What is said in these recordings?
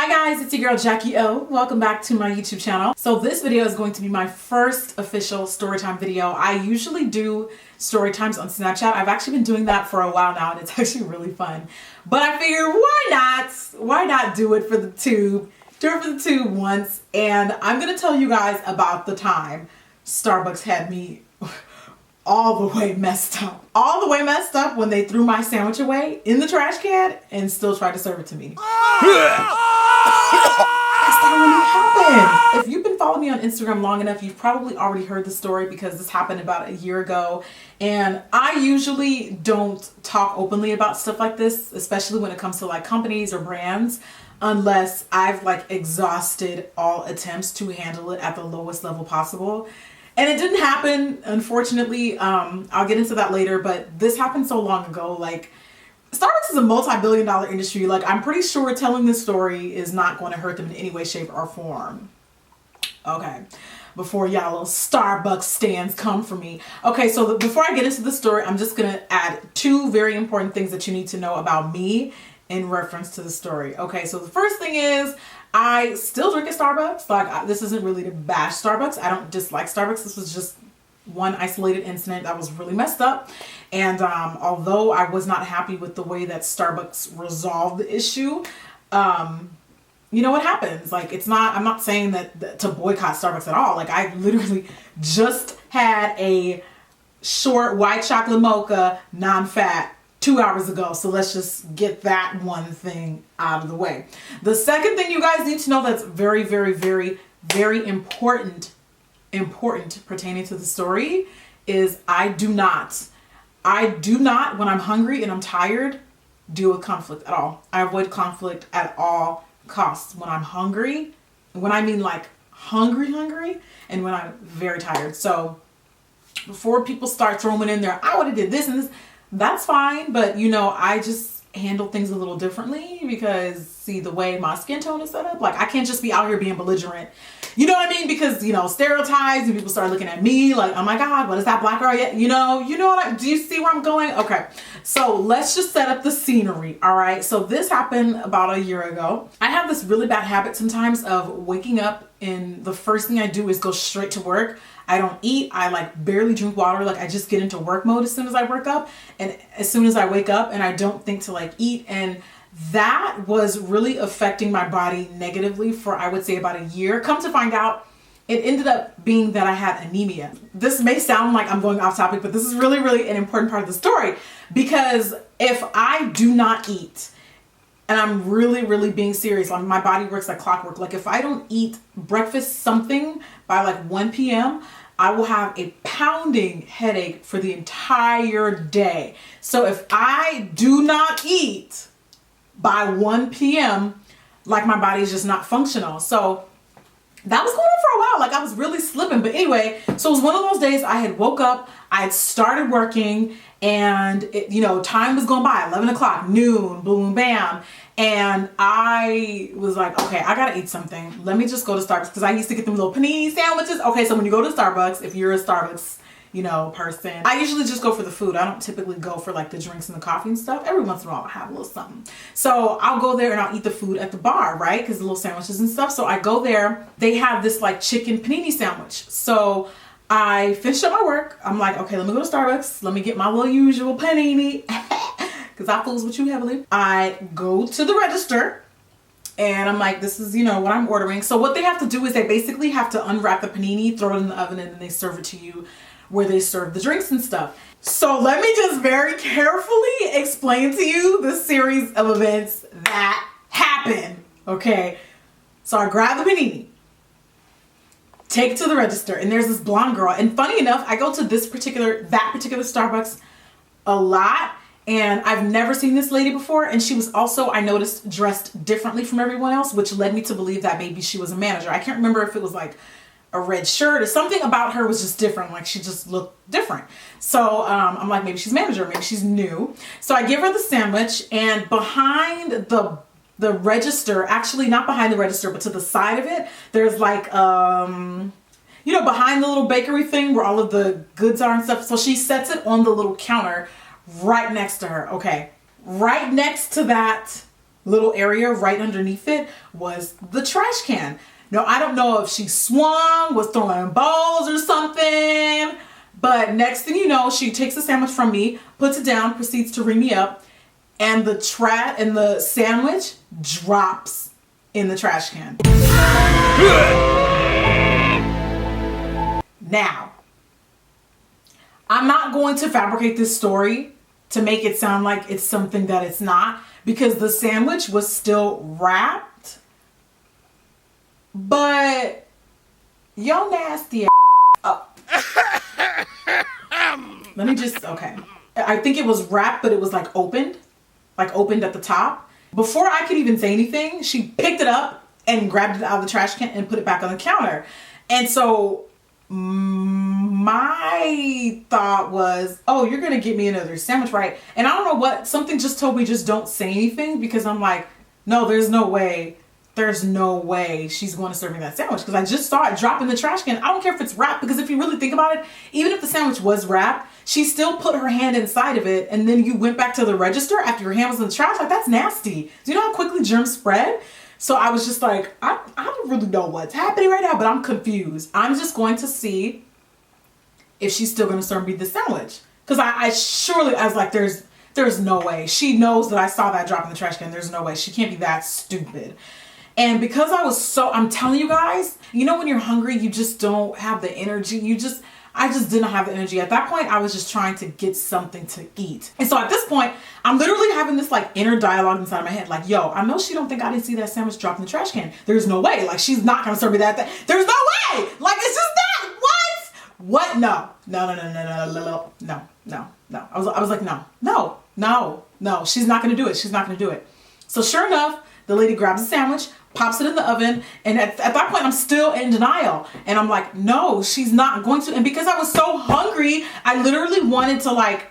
Hi guys, it's your girl Jackie O. Welcome back to my YouTube channel. So this video is going to be my first official storytime video. I usually do story times on Snapchat. I've actually been doing that for a while now and it's actually really fun. But I figured why not? Why not do it for the tube? Do it for the tube once. And I'm going to tell you guys about the time Starbucks had me all the way messed up. All the way messed up when they threw my sandwich away in the trash can and still tried to serve it to me. That really happened. If you've been following me on Instagram long enough, you've probably already heard the story because this happened about a year ago. And I usually don't talk openly about stuff like this, especially when it comes to like companies or brands, unless I've like exhausted all attempts to handle it at the lowest level possible. And it didn't happen, unfortunately. I'll get into that later, but this happened so long ago. Like, Starbucks is a multi-billion-dollar industry. Like, I'm pretty sure telling this story is not going to hurt them in any way, shape, or form. Okay, before y'all little Starbucks stands come for me. Okay, so before I get into the story, I'm just going to add two very important things that you need to know about me in reference to the story. Okay, so the first thing is, I still drink at Starbucks. Like, this isn't really to bash Starbucks. I don't dislike Starbucks. This was just one isolated incident that was really messed up. And although I was not happy with the way that Starbucks resolved the issue, you know what happens. Like, it's not, I'm not saying that to boycott Starbucks at all. Like, I literally just had a short white chocolate mocha, non-fat, 2 hours ago. So let's just get that one thing out of the way. The second thing you guys need to know that's very, very, very, very important pertaining to the story is I do not, when I'm hungry and I'm tired, deal with conflict at all. I avoid conflict at all costs. When I'm hungry, when I mean like hungry, and when I'm very tired. So before people start throwing in there, I would have did this and this, that's fine, but you know, I just handle things a little differently because see the way my skin tone is set up, like I can't just be out here being belligerent, you know what I mean? Because you know, stereotypes and people start looking at me like, oh my God, what is that black girl yet? You know what do you see where I'm going? Okay, so let's just set up the scenery. All right, so this happened about a year ago. I have this really bad habit sometimes of waking up and the first thing I do is go straight to work. I don't eat. I like barely drink water. Like I just get into work mode as soon as I wake up and as soon as I wake up, and I don't think to like eat. And that was really affecting my body negatively for I would say about a year. Come to find out, it ended up being that I had anemia. This may sound like I'm going off topic, but this is really, really an important part of the story because if I do not eat, and I'm really, really being serious, like my body works like clockwork. Like if I don't eat breakfast something by like 1 p.m., I will have a pounding headache for the entire day. So if I do not eat by 1 p.m., like my body is just not functional. So that was going on for a while. Like I was really slipping. But anyway, so it was one of those days I had woke up, I had started working, and it, you know, time was going by, 11 o'clock, noon, boom, bam. And I was like, okay, I gotta eat something. Let me just go to Starbucks because I used to get them little panini sandwiches. Okay, so when you go to Starbucks, if you're a Starbucks, you know, person, I usually just go for the food. I don't typically go for like the drinks and the coffee and stuff. Every once in a while I have a little something. So I'll go there and I'll eat the food at the bar, right? Because the little sandwiches and stuff. So I go there, they have this like chicken panini sandwich. So I finished up my work. I'm like, okay, let me go to Starbucks. Let me get my little usual panini. Because I fools with you heavily. I go to the register and I'm like, this is, you know, what I'm ordering. So what they have to do is they basically have to unwrap the panini, throw it in the oven, and then they serve it to you where they serve the drinks and stuff. So let me just very carefully explain to you the series of events that happened. Okay. So I grab the panini, take it to the register, and there's this blonde girl. And funny enough, I go to that particular Starbucks a lot. And I've never seen this lady before. And she was also, I noticed, dressed differently from everyone else, which led me to believe that maybe she was a manager. I can't remember if it was like a red shirt or something about her was just different. Like she just looked different. So I'm like, maybe she's manager, maybe she's new. So I give her the sandwich, and behind the register, actually not behind the register, but to the side of it, there's like, you know, behind the little bakery thing where all of the goods are and stuff. So she sets it on the little counter right next to her. Okay. Right next to that little area right underneath it was the trash can. Now, I don't know if she swung, was throwing balls or something, but next thing you know, she takes the sandwich from me, puts it down, proceeds to ring me up, and the sandwich drops in the trash can. Now, I'm not going to fabricate this story to make it sound like it's something that it's not, because the sandwich was still wrapped, but yo nasty oh. Let me just, okay. I think it was wrapped, but it was like opened at the top. Before I could even say anything, she picked it up and grabbed it out of the trash can and put it back on the counter. And so my thought was, oh, you're gonna get me another sandwich, right? And I don't know what, something just told me just don't say anything, because I'm like, no, there's no way she's going to serve me that sandwich, because I just saw it drop in the trash can. I don't care if it's wrapped, because if you really think about it, even if the sandwich was wrapped, she still put her hand inside of it, and then you went back to the register after your hand was in the trash. Like, that's nasty. Do you know how quickly germs spread? So I was just like, I don't really know what's happening right now, but I'm confused. I'm just going to see if she's still going to serve me the sandwich. Because I was like, there's no way. She knows that I saw that drop in the trash can. There's no way. She can't be that stupid. And because I'm telling you guys, you know, when you're hungry, you just don't have the energy. I just didn't have the energy. At that point, I was just trying to get something to eat. And so at this point, I'm literally having this like inner dialogue inside my head. Like, yo, I know she don't think I didn't see that sandwich drop in the trash can. There's no way. Like, she's not going to serve me that. There's no way. Like, it's just not. What? No. I was like, no. She's not going to do it. She's not going to do it. So sure enough, the lady grabs the sandwich, pops it in the oven, and at that point I'm still in denial, and I'm like, no, she's not going to. And because I was so hungry, I literally wanted to like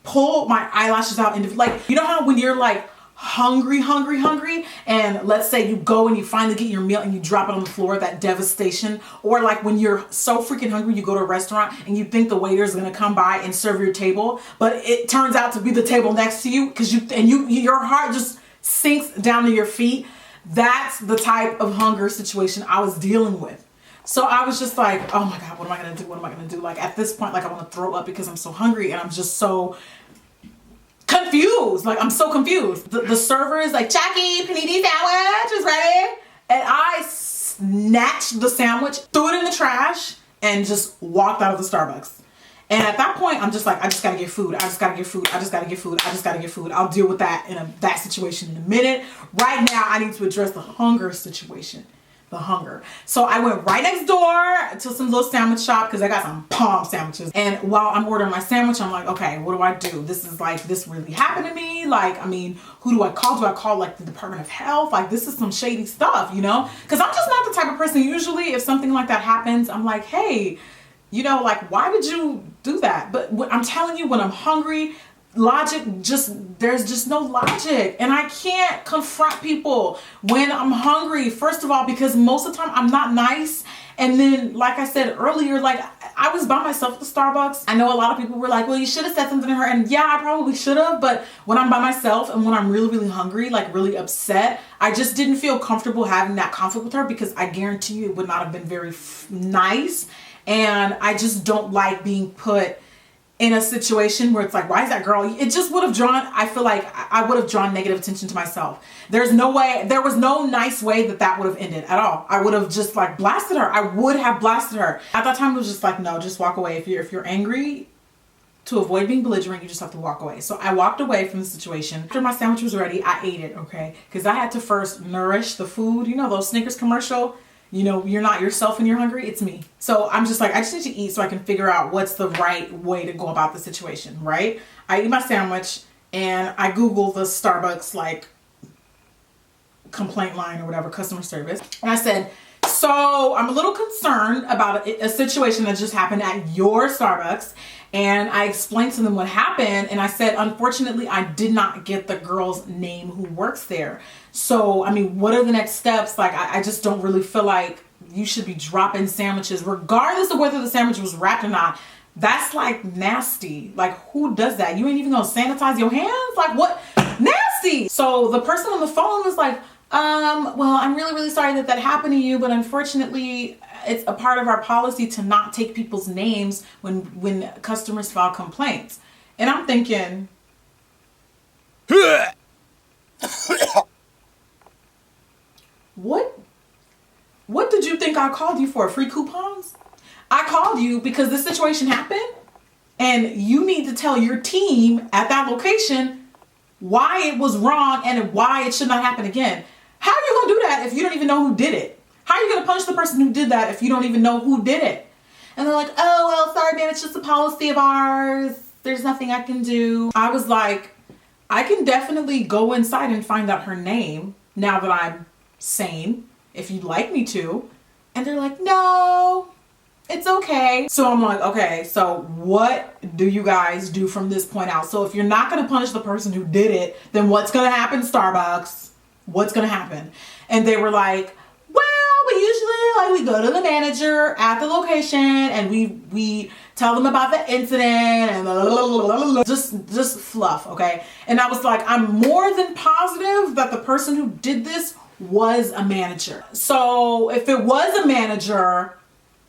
pull my eyelashes out, and like, you know how when you're like hungry, and let's say you go and you finally get your meal and you drop it on the floor, that devastation. Or like when you're so freaking hungry, you go to a restaurant and you think the waiter is gonna come by and serve your table, but it turns out to be the table next to you, because your heart just sinks down to your feet. That's the type of hunger situation I was dealing with. So I was just like, oh my God, what am I gonna do? What am I gonna do? Like, at this point, like, I want to throw up because I'm so hungry, and I'm just so confused. Like, I'm so confused. The server is like, Jackie, panini sandwich is ready. And I snatched the sandwich, threw it in the trash, and just walked out of the Starbucks. And at that point, I'm just like, I just gotta get food. I'll deal with that that situation in a minute. Right now, I need to address the hunger situation. The hunger. So I went right next door to some little sandwich shop, because I got some palm sandwiches. And while I'm ordering my sandwich, I'm like, okay, what do I do? This really happened to me. Like, I mean, who do I call? Do I call like the Department of Health? Like, this is some shady stuff, you know? Because I'm just not the type of person, usually if something like that happens, I'm like, hey, you know, like, why did you do that? But I'm telling you, when I'm hungry, there's just no logic. And I can't confront people when I'm hungry. First of all, because most of the time I'm not nice. And then, like I said earlier, like, I was by myself at the Starbucks. I know a lot of people were like, well, you should have said something to her. And yeah, I probably should have. But when I'm by myself and when I'm really, really hungry, like really upset, I just didn't feel comfortable having that conflict with her, because I guarantee you it would not have been very nice. And I just don't like being put in a situation where it's like, why is that girl? It just would have I feel like I would have drawn negative attention to myself. There was no nice way that would have ended at all. I would have just like blasted her. I would have blasted her. At that time, it was just like, no, just walk away. If you're angry, to avoid being belligerent, you just have to walk away. So I walked away from the situation. After my sandwich was ready, I ate it, okay? Because I had to first nourish the food. You know those Snickers commercial? You know, you're not yourself when you're hungry, it's me. So I'm just like, I just need to eat so I can figure out what's the right way to go about the situation, right? I eat my sandwich and I Google the Starbucks like complaint line or whatever, customer service. And I said, so I'm a little concerned about a situation that just happened at your Starbucks. And I explained to them what happened. And I said, unfortunately, I did not get the girl's name who works there. So, I mean, what are the next steps? Like, I just don't really feel like you should be dropping sandwiches, regardless of whether the sandwich was wrapped or not. That's like nasty. Like, who does that? You ain't even gonna sanitize your hands? Like, what? Nasty! nasty. So the person on the phone was like, well, I'm really, really sorry that happened to you, but unfortunately, it's a part of our policy to not take people's names when customers file complaints. And I'm thinking, what did you think I called you for? Free coupons? I called you because this situation happened and you need to tell your team at that location why it was wrong and why it should not happen again. How are you gonna do that if you don't even know who did it? How are you gonna punish the person who did that if you don't even know who did it? And they're like, oh, well, sorry, man, it's just a policy of ours. There's nothing I can do. I was like, I can definitely go inside and find out her name now that I'm sane, if you'd like me to. And they're like, no, it's okay. So I'm like, okay, so what do you guys do from this point out? So if you're not gonna punish the person who did it, then what's gonna happen, Starbucks? What's gonna happen? And they were like, well, we usually we go to the manager at the location and we tell them about the incident and just fluff, okay? And I was like, I'm more than positive that the person who did this was a manager. So if it was a manager,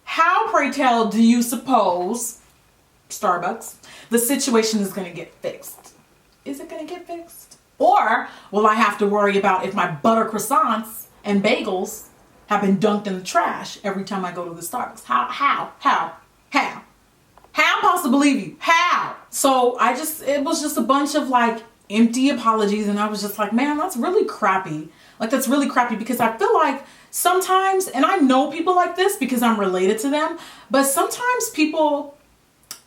how, pray tell, do you suppose, Starbucks, the situation is gonna get fixed? Is it gonna get fixed? Or will I have to worry about if my butter croissants and bagels have been dunked in the trash every time I go to the Starbucks? How? How am I supposed to believe you? How? So it was just a bunch of like empty apologies, and I was just like, man, that's really crappy. Like, that's really crappy, because I feel like sometimes, and I know people like this because I'm related to them, but sometimes people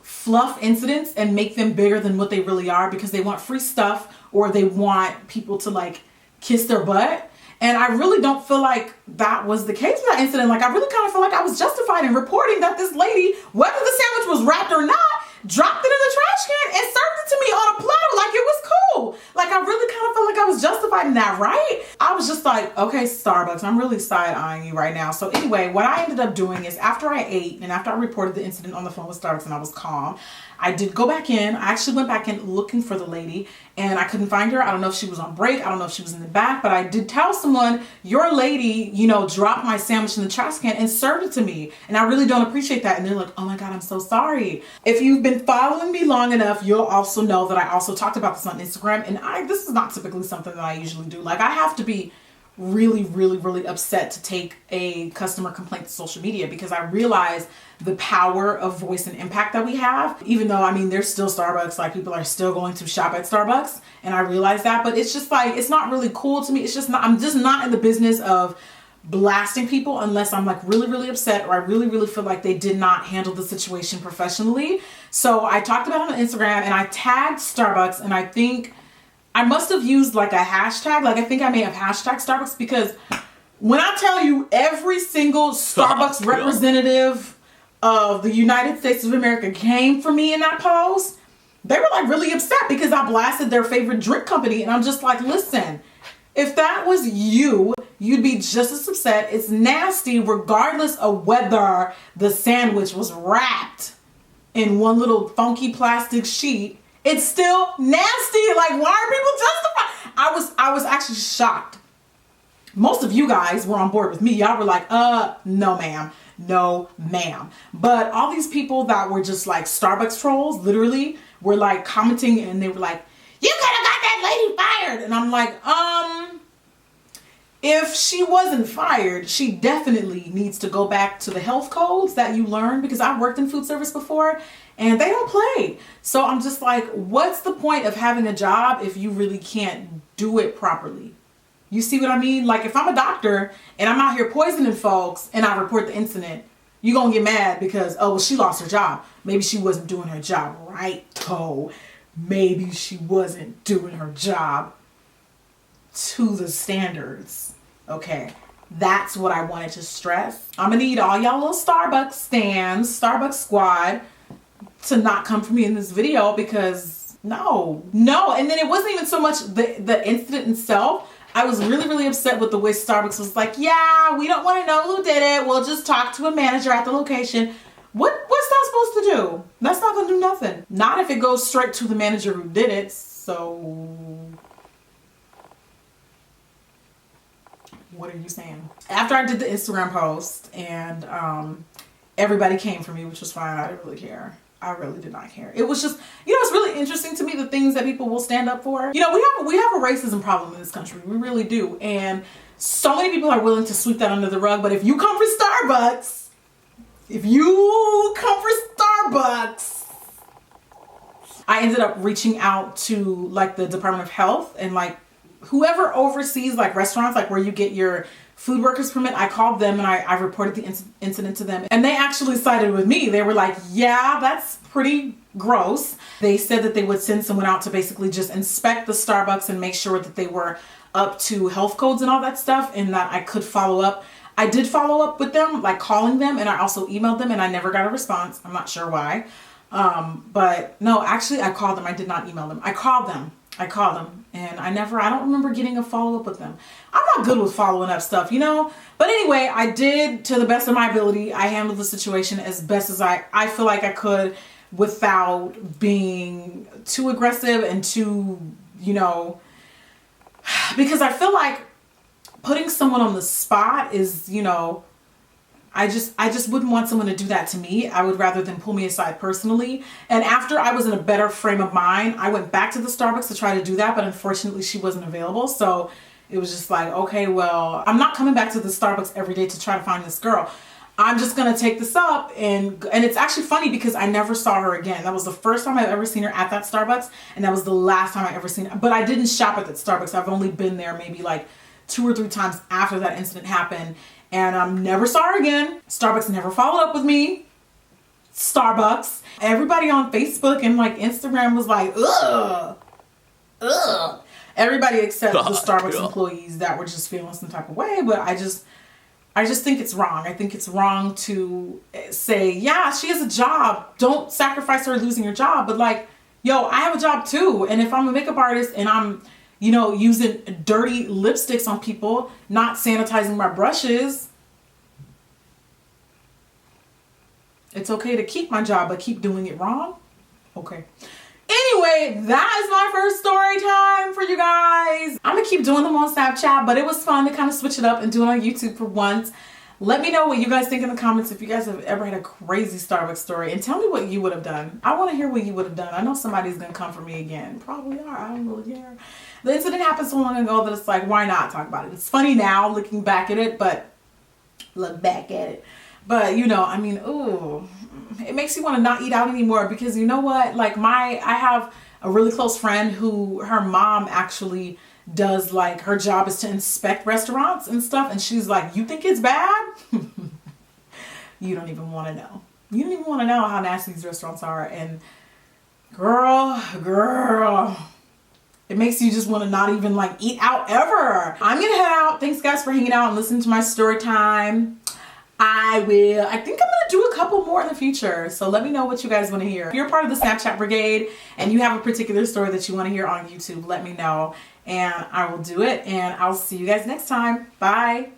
fluff incidents and make them bigger than what they really are because they want free stuff or they want people to like kiss their butt. And I really don't feel like that was the case with that incident. Like, I really kind of feel like I was justified in reporting that this lady, whether the sandwich was wrapped or not, dropped it in the trash can and served it to me on a platter like it was cool. Like, I really kind of felt like I was justified in that, right? I was just like, okay, Starbucks, I'm really side-eyeing you right now. So anyway, what I ended up doing is, after I ate and after I reported the incident on the phone with Starbucks and I was calm, I did go back in. I actually went back in looking for the lady and I couldn't find her. I don't know if she was on break. I don't know if she was in the back, but I did tell someone, your lady, dropped my sandwich in the trash can and served it to me. And I really don't appreciate that. And they're like, oh my God, I'm so sorry. If you've been following me long enough, you'll also know that I also talked about this on Instagram. And this is not typically something that I usually do. Like, I have to be really, really, really upset to take a customer complaint to social media, because I realize the power of voice and impact that we have. Even though, I mean, there's still Starbucks, like, people are still going to shop at Starbucks, and I realize that, but it's just like, it's not really cool to me. It's just not, I'm just not in the business of blasting people unless I'm like really, really upset, or I really, really feel like they did not handle the situation professionally. So I talked about it on Instagram and I tagged Starbucks, and I think I must have used like a hashtag. Like, I think I may have hashtag Starbucks, because when I tell you every single Starbucks representative of the United States of America came for me in that post, they were like really upset because I blasted their favorite drink company. And I'm just like, listen, if that was you, you'd be just as upset. It's nasty regardless of whether the sandwich was wrapped in one little funky plastic sheet. It's still nasty. Like, why are people justified? I was actually shocked. Most of you guys were on board with me. Y'all were like, no ma'am. No ma'am. But all these people that were just like Starbucks trolls, literally, were like commenting, and they were like, you could have got that lady fired. And I'm like, if she wasn't fired, she definitely needs to go back to the health codes that you learned, because I've worked in food service before and they don't play. So I'm just like, what's the point of having a job if you really can't do it properly? You see what I mean? Like, if I'm a doctor and I'm out here poisoning folks and I report the incident, you're going to get mad because, oh, well, she lost her job. Maybe she wasn't doing her job right. Oh, maybe she wasn't doing her job to the standards. Okay, that's what I wanted to stress. I'm gonna need all y'all little Starbucks stands, Starbucks squad, to not come for me in this video, because no. And then it wasn't even so much the incident itself. I was really, really upset with the way Starbucks was like, yeah, we don't want to know who did it. We'll just talk to a manager at the location. What's that supposed to do? That's not gonna do nothing. Not if it goes straight to the manager who did it. So What are you saying? After I did the Instagram post and everybody came for me, which was fine. I didn't really care. I really did not care. It was just, you know, it's really interesting to me the things that people will stand up for. You know, we have a racism problem in this country. We really do. And so many people are willing to sweep that under the rug. But if you come for Starbucks, I ended up reaching out to like the Department of Health and like whoever oversees like restaurants, like where you get your food workers permit. I called them and I reported the incident to them, and they actually sided with me. They were like, yeah, that's pretty gross. They said that they would send someone out to basically just inspect the Starbucks and make sure that they were up to health codes and all that stuff, and that I could follow up. I did follow up with them, like calling them, and I also emailed them, and I never got a response. I'm not sure why. But no, actually I called them. I did not email them. I called them and I don't remember getting a follow-up with them. I'm not good with following up stuff, you know? But anyway, I did, to the best of my ability, I handled the situation as best as I feel like I could without being too aggressive and too, you know, because I feel like putting someone on the spot is, you know, I just wouldn't want someone to do that to me. I would rather them pull me aside personally. And after I was in a better frame of mind, I went back to the Starbucks to try to do that, but unfortunately she wasn't available. So it was just like, okay, well, I'm not coming back to the Starbucks every day to try to find this girl. I'm just gonna take this up, and it's actually funny because I never saw her again. That was the first time I've ever seen her at that Starbucks, and that was the last time I ever seen her. But I didn't shop at that Starbucks. I've only been there maybe like 2 or 3 times after that incident happened. And never saw her again. Starbucks never followed up with me. Starbucks. Everybody on Facebook and like Instagram was like, ugh. Everybody except the Starbucks employees that were just feeling some type of way. But I just think it's wrong. I think it's wrong to say, yeah, she has a job. Don't sacrifice her losing her job. But like, yo, I have a job too. And if I'm a makeup artist and I'm, you know, using dirty lipsticks on people, not sanitizing my brushes, it's okay to keep my job, but keep doing it wrong? Okay. Anyway, that is my first story time for you guys. I'm gonna keep doing them on Snapchat, but it was fun to kind of switch it up and do it on YouTube for once. Let me know what you guys think in the comments if you guys have ever had a crazy Starbucks story, and tell me what you would have done. I want to hear what you would have done. I know somebody's gonna come for me again. Probably are. I don't really care. The incident happened so long ago that it's like, why not talk about it? It's funny now looking back at it, but you know, I mean, ooh, it makes you want to not eat out anymore, because you know what? Like I have a really close friend who her mom actually does, like, her job is to inspect restaurants and stuff, and she's like, you think it's bad? You don't even want to know. You don't even want to know how nasty these restaurants are. And girl, it makes you just want to not even like eat out ever. I'm gonna head out. Thanks guys for hanging out and listening to my story time. I think I'm gonna do a couple more in the future, so let me know what you guys want to hear. If you're part of the Snapchat brigade and you have a particular story that you want to hear on YouTube, let me know and I will do it, and I'll see you guys next time. Bye.